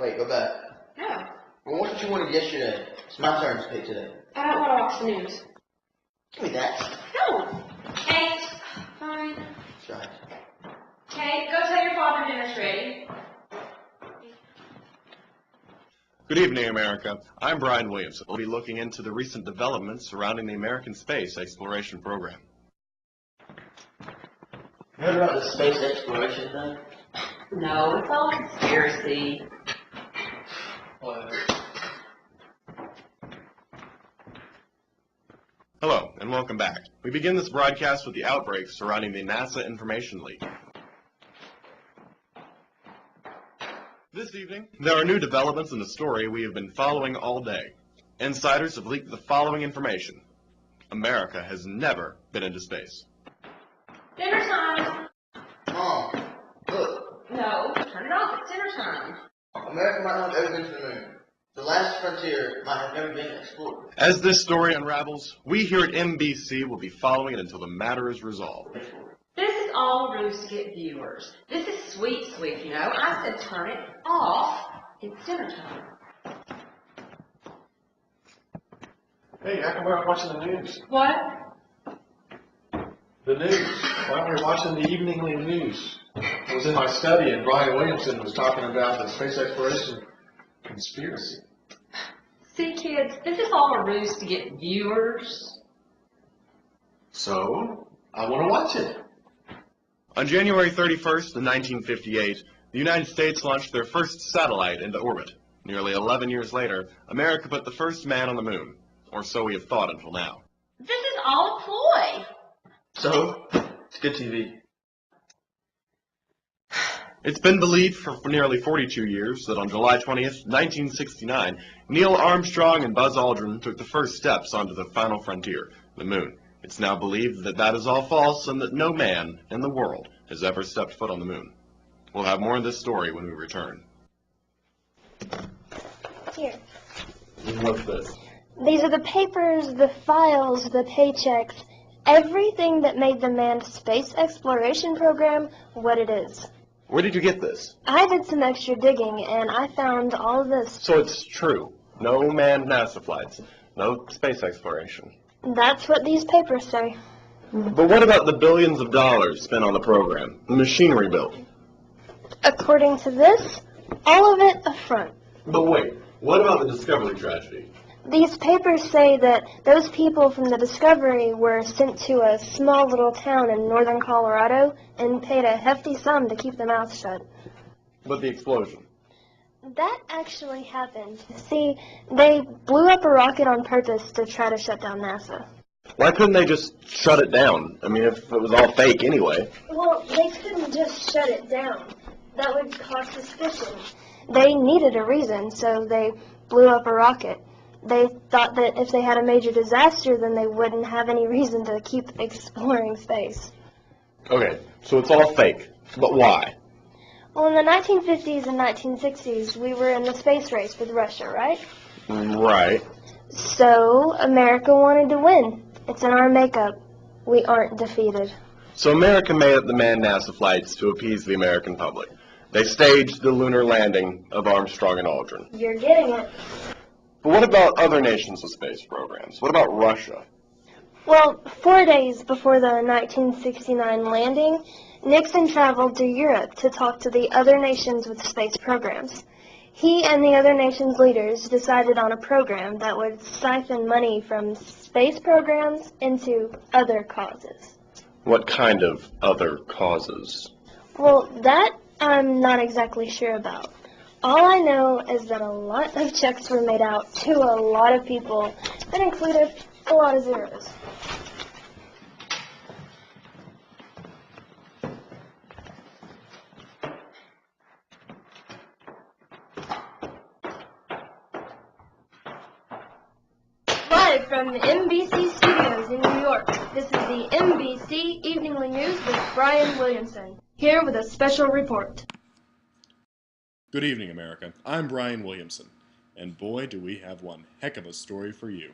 Wait, go back. No. Well, what you wanted yesterday? It's my turn to pick today. I don't want to watch the news. Give me that. No. Kate. Fine. Try it. Kate, go tell your father dinner's ready. Good evening, America. I'm Brian Williamson. We'll be looking into the recent developments surrounding the American space exploration program. You heard about the space exploration thing? No, it's all conspiracy. What? Hello, and welcome back. We begin this broadcast with the outbreak surrounding the NASA information leak. This evening, there are new developments in the story we have been following all day. Insiders have leaked the following information. America has never been into space. Dinner time. Mom, look. No, turn it off. It's dinner time. America might not have ever been to the moon. The last frontier might have never been explored. As this story unravels, we here at NBC will be following it until the matter is resolved. This is all a ruse to get viewers. This is sweet, you know. I said turn it off. It's dinner time. Hey, how come we're not watching the news? What? The news. Why aren't we watching the evening news? I was in my study and Brian Williamson was talking about the space exploration conspiracy. See, kids, this is all a ruse to get viewers. So, I want to watch it. On January 31st, 1958, the United States launched their first satellite into orbit. Nearly 11 years later, America put the first man on the moon. Or so we have thought until now. This is all a ploy. So, it's good TV. It's been believed for nearly 42 years that on July 20th, 1969, Neil Armstrong and Buzz Aldrin took the first steps onto the final frontier, the moon. It's now believed that that is all false and that no man in the world has ever stepped foot on the moon. We'll have more of this story when we return. Here. What's this? These are the papers, the files, the paychecks, everything that made the manned space exploration program what it is. Where did you get this? I did some extra digging, and I found all of this. So it's true. No manned NASA flights. No space exploration. That's what these papers say. But what about the billions of dollars spent on the program? The machinery built? According to this, all of it a front. But wait, what about the Discovery tragedy? These papers say that those people from the Discovery were sent to a small little town in northern Colorado and paid a hefty sum to keep their mouths shut. But the explosion? That actually happened. See, they blew up a rocket on purpose to try to shut down NASA. Why couldn't they just shut it down? I mean, if it was all fake anyway. Well, they couldn't just shut it down. That would cause suspicion. They needed a reason, so they blew up a rocket. They thought that if they had a major disaster, then they wouldn't have any reason to keep exploring space. Okay, so it's all fake. But why? Well, in the 1950s and 1960s, we were in the space race with Russia, right? Right. So, America wanted to win. It's in our makeup. We aren't defeated. So America made up the manned NASA flights to appease the American public. They staged the lunar landing of Armstrong and Aldrin. You're getting it. But what about other nations with space programs? What about Russia? Well, 4 days before the 1969 landing, Nixon traveled to Europe to talk to the other nations with space programs. He and the other nations' leaders decided on a program that would siphon money from space programs into other causes. What kind of other causes? Well, that I'm not exactly sure about. All I know is that a lot of checks were made out to a lot of people that included a lot of zeros. Live from the NBC studios in New York, this is the NBC Evening News with Brian Williamson, here with a special report. Good evening, America. I'm Brian Williamson, and boy, do we have one heck of a story for you.